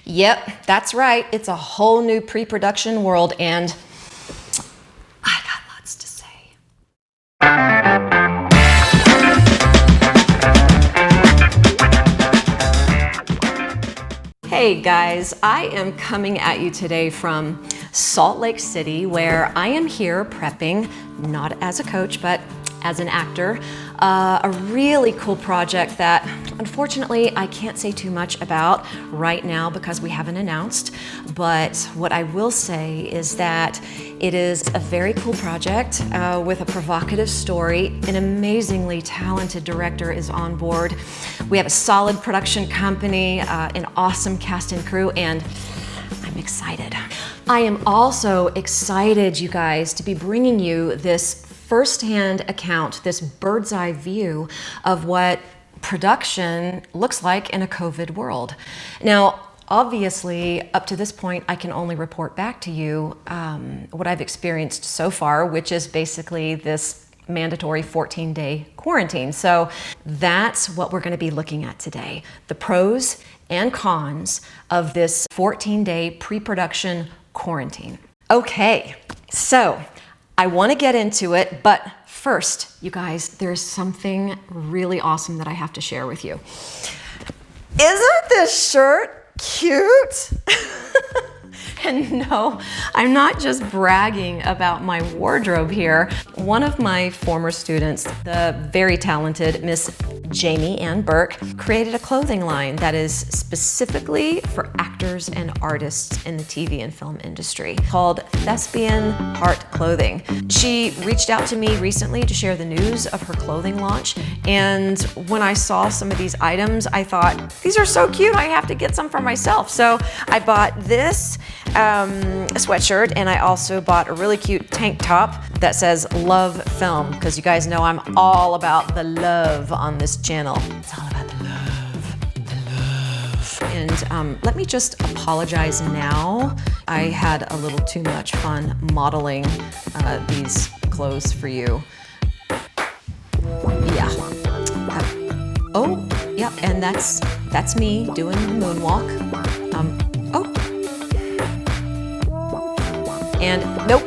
Yep, that's right. It's a whole new pre-production world, and I got lots to say. Hey guys, I am coming at you today from Salt Lake City, where I am here prepping, not as a coach, but as an actor, a really cool project that unfortunately I can't say too much about right now because we haven't announced. But what I will say is that it is a very cool project with a provocative story. An amazingly talented director is on board. We have a solid production company, an awesome cast and crew, and I'm excited. I am also excited, you guys, to be bringing you this firsthand account, this bird's eye view of what production looks like in a COVID world. Now, obviously, up to this point, I can only report back to you what I've experienced so far, which is basically this mandatory 14-day quarantine. So that's what we're going to be looking at today. The pros and cons of this 14-day pre-production quarantine. Okay, so I want to get into it, but first, you guys, there's something really awesome that I have to share with you. Isn't this shirt cute? And no, I'm not just bragging about my wardrobe here. One of my former students, the very talented Miss Jamie Ann Burke, created a clothing line that is specifically for actors and artists in the TV and film industry called Thespian Heart Clothing. She reached out to me recently to share the news of her clothing launch, and when I saw some of these items, I thought, these are so cute, I have to get some for myself. So I bought this sweatshirt, and I also bought a really cute tank top that says Love Film, because you guys know I'm all about the love on this channel. It's all about the love. And let me just apologize now. I had a little too much fun modeling these clothes for you. Yeah. Oh, yeah, and that's me doing the moonwalk. And nope,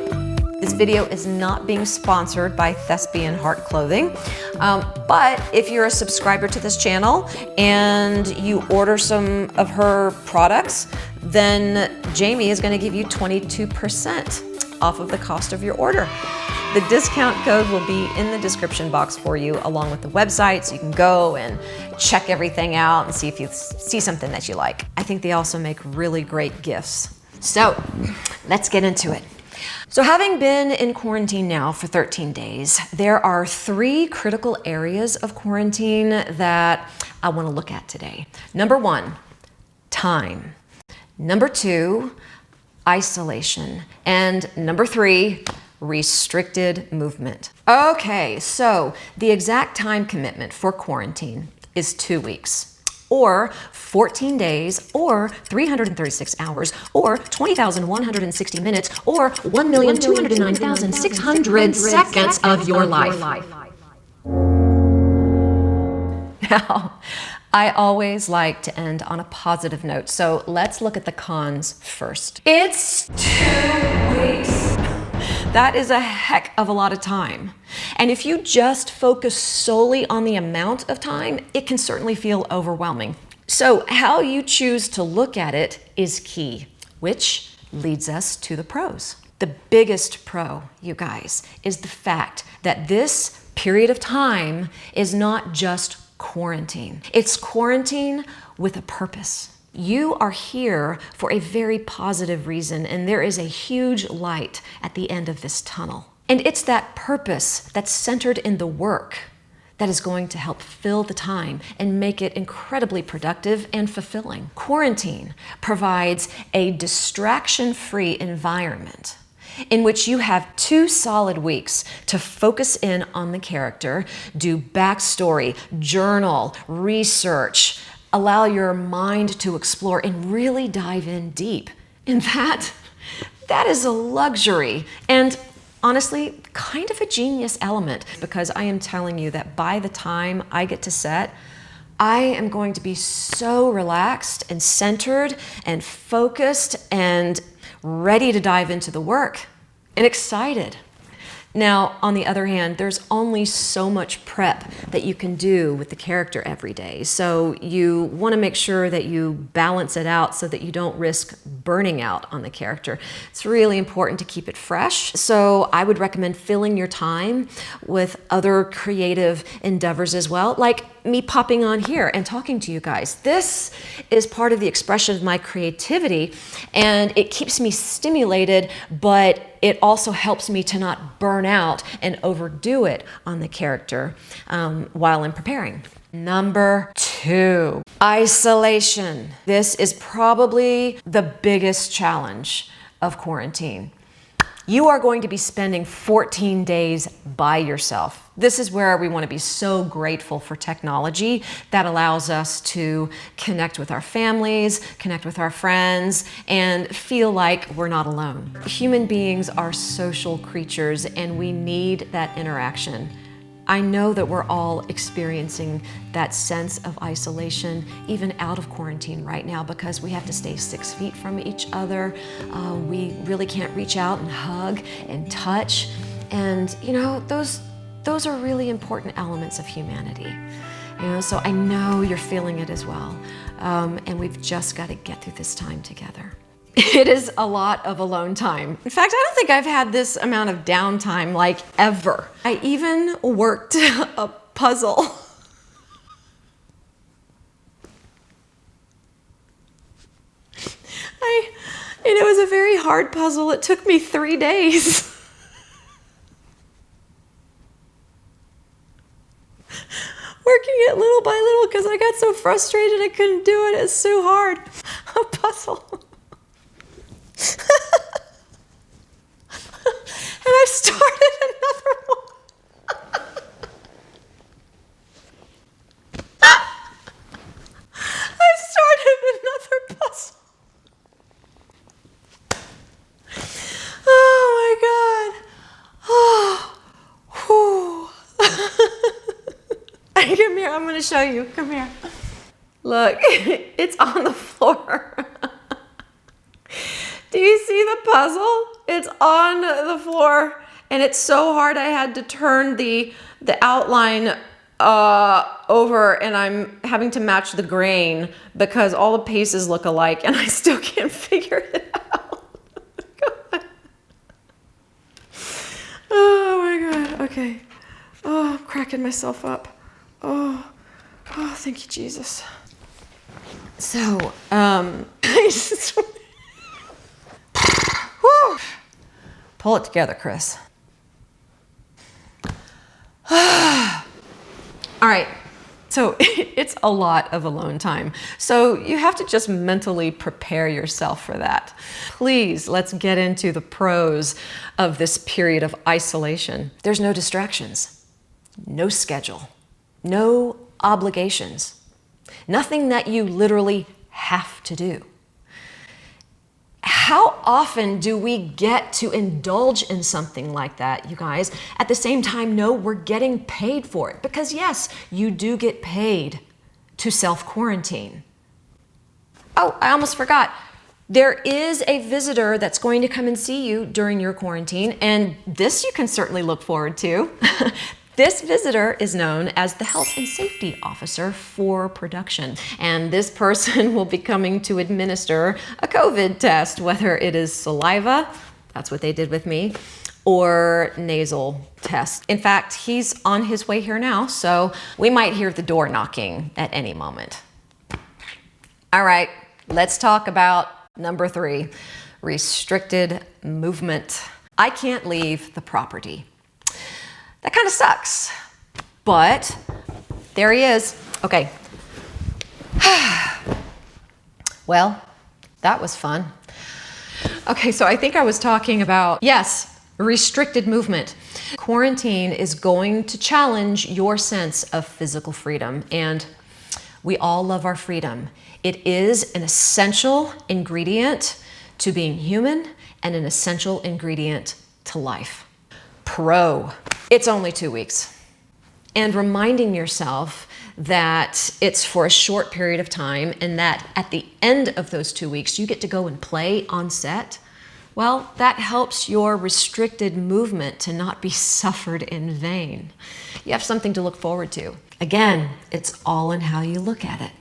this video is not being sponsored by Thespian Heart Clothing. But if you're a subscriber to this channel and you order some of her products, then Jamie is going to give you 22% off of the cost of your order. The discount code will be in the description box for you, along with the website, so you can go and check everything out and see if you see something that you like. I think they also make really great gifts. So let's get into it. So having been in quarantine now for 13 days, there are 3 critical areas of quarantine that I want to look at today. Number 1, time. Number 2, isolation. And number 3, restricted movement. Okay, so the exact time commitment for quarantine is 2 weeks. Or 14 days, or 336 hours, or 20,160 minutes, or 1,209,600 seconds of your life. Now, I always like to end on a positive note, so let's look at the cons first. It's 2 weeks. That is a heck of a lot of time. And if you just focus solely on the amount of time, it can certainly feel overwhelming. So how you choose to look at it is key, which leads us to the pros. The biggest pro, you guys, is the fact that this period of time is not just quarantine. It's quarantine with a purpose. You are here for a very positive reason, and there is a huge light at the end of this tunnel. And it's that purpose that's centered in the work that is going to help fill the time and make it incredibly productive and fulfilling. Quarantine provides a distraction-free environment in which you have 2 solid weeks to focus in on the character, do backstory, journal, research, allow your mind to explore and really dive in deep. And that is a luxury. And honestly, kind of a genius element, because I am telling you that by the time I get to set, I am going to be so relaxed and centered and focused and ready to dive into the work and excited. Now, on the other hand, there's only so much prep that you can do with the character every day. So you want to make sure that you balance it out so that you don't risk burning out on the character. It's really important to keep it fresh. So I would recommend filling your time with other creative endeavors as well, like me popping on here and talking to you guys. This is part of the expression of my creativity, and it keeps me stimulated, but it also helps me to not burn out and overdo it on the character while I'm preparing. Number 2, isolation. This is probably the biggest challenge of quarantine. You are going to be spending 14 days by yourself. This is where we want to be so grateful for technology that allows us to connect with our families, connect with our friends, and feel like we're not alone. Human beings are social creatures, and we need that interaction. I know that we're all experiencing that sense of isolation, even out of quarantine right now, because we have to stay 6 feet from each other. We really can't reach out and hug and touch. And you know, those are really important elements of humanity. You know, so I know you're feeling it as well. And we've just got to get through this time together. It is a lot of alone time. In fact, I don't think I've had this amount of downtime like ever. I even worked a puzzle. And it was a very hard puzzle. It took me 3 days. Working it little by little because I got so frustrated I couldn't do it. It's so hard. A puzzle. And I've started another one. I've started another puzzle. Oh my God. Oh, whew. Come here, I'm gonna show you. Come here. Look, it's on the floor. Do you see the puzzle? It's on the floor, and it's so hard I had to turn the outline over, and I'm having to match the grain because all the pieces look alike, and I still can't figure it out. God. Oh my God, okay. Oh, I'm cracking myself up. Oh, thank you, Jesus. So, pull it together, Chris. All right, so it's a lot of alone time. So you have to just mentally prepare yourself for that. Please, let's get into the pros of this period of isolation. There's no distractions, no schedule, no obligations, nothing that you literally have to do. How often do we get to indulge in something like that, you guys? At the same time, no, we're getting paid for it. Because yes, you do get paid to self-quarantine. Oh, I almost forgot. There is a visitor that's going to come and see you during your quarantine, and this you can certainly look forward to. This visitor is known as the Health and Safety Officer for production, and this person will be coming to administer a COVID test, whether it is saliva, that's what they did with me, or nasal test. In fact, he's on his way here now, so we might hear the door knocking at any moment. All right, let's talk about number 3, restricted movement. I can't leave the property. That kind of sucks, but there he is. Okay. Well, that was fun. Okay, so I think I was talking about, yes, restricted movement. Quarantine is going to challenge your sense of physical freedom, and we all love our freedom. It is an essential ingredient to being human and an essential ingredient to life. Pro. It's only 2 weeks. And reminding yourself that it's for a short period of time and that at the end of those 2 weeks, you get to go and play on set, well, that helps your restricted movement to not be suffered in vain. You have something to look forward to. Again, it's all in how you look at it.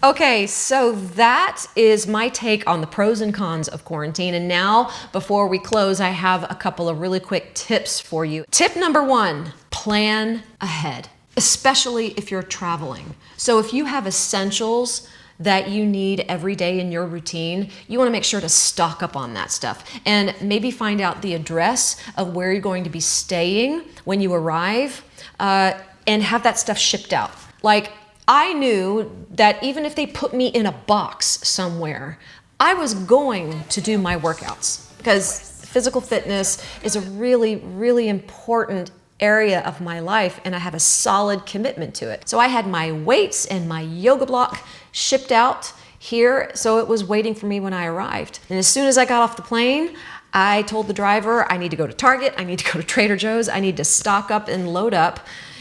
Okay, so that is my take on the pros and cons of quarantine. And now, before we close, I have a couple of really quick tips for you. Tip number 1, plan ahead, especially if you're traveling. So if you have essentials that you need every day in your routine, you want to make sure to stock up on that stuff and maybe find out the address of where you're going to be staying when you arrive, and have that stuff shipped out. Like, I knew that even if they put me in a box somewhere, I was going to do my workouts, because physical fitness is a really, really important area of my life, and I have a solid commitment to it. So I had my weights and my yoga block shipped out here, so it was waiting for me when I arrived. And as soon as I got off the plane, I told the driver, I need to go to Target, I need to go to Trader Joe's, I need to stock up and load up.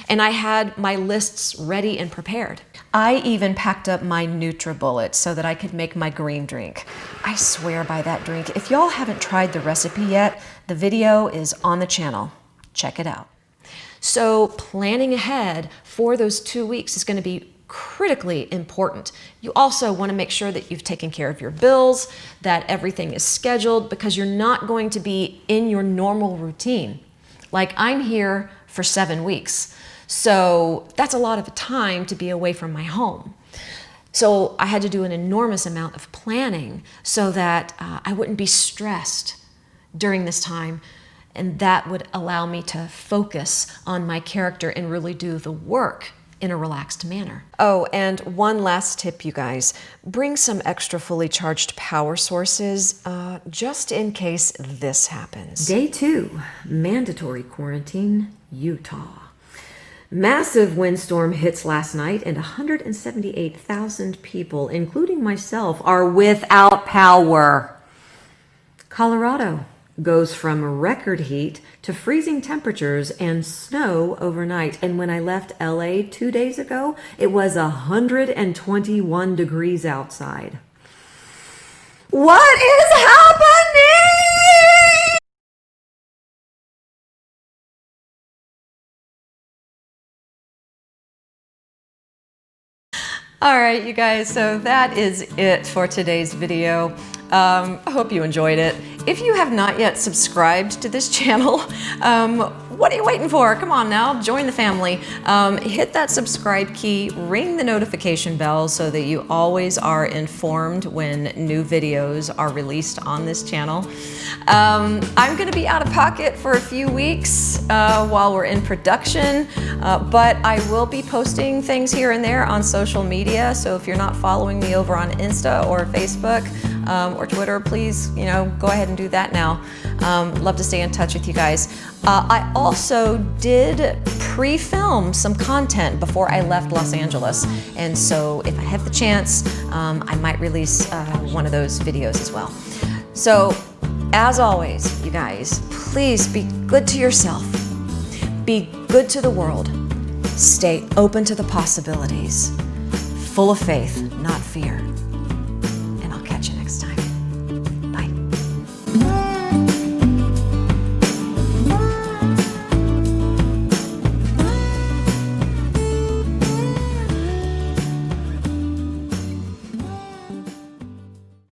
And I had my lists ready and prepared. I even packed up my NutriBullet so that I could make my green drink. I swear by that drink. If y'all haven't tried the recipe yet, the video is on the channel. Check it out. So planning ahead for those 2 weeks is going to be critically important. You also want to make sure that you've taken care of your bills, that everything is scheduled, because you're not going to be in your normal routine. Like, I'm here for 7 weeks. So that's a lot of time to be away from my home. So I had to do an enormous amount of planning so that I wouldn't be stressed during this time, and that would allow me to focus on my character and really do the work in a relaxed manner. Oh, and one last tip, you guys. Bring some extra fully charged power sources just in case this happens. Day 2, mandatory quarantine, Utah. Massive windstorm hits last night, and 178,000 people, including myself, are without power. Colorado goes from record heat to freezing temperatures and snow overnight. And when I left LA 2 days ago, it was 121 degrees outside. What is happening? All right, you guys, so that is it for today's video. I hope you enjoyed it. If you have not yet subscribed to this channel, what are you waiting for? Come on now, join the family. Hit that subscribe key, ring the notification bell so that you always are informed when new videos are released on this channel. I'm gonna be out of pocket for a few weeks while we're in production, but I will be posting things here and there on social media. So if you're not following me over on Insta or Facebook or Twitter, please, go ahead and do that now. Love to stay in touch with you guys. I also did pre-film some content before I left Los Angeles. And so if I have the chance, I might release one of those videos as well. So as always, you guys, please be good to yourself. Be good to the world. Stay open to the possibilities. Full of faith, not fear.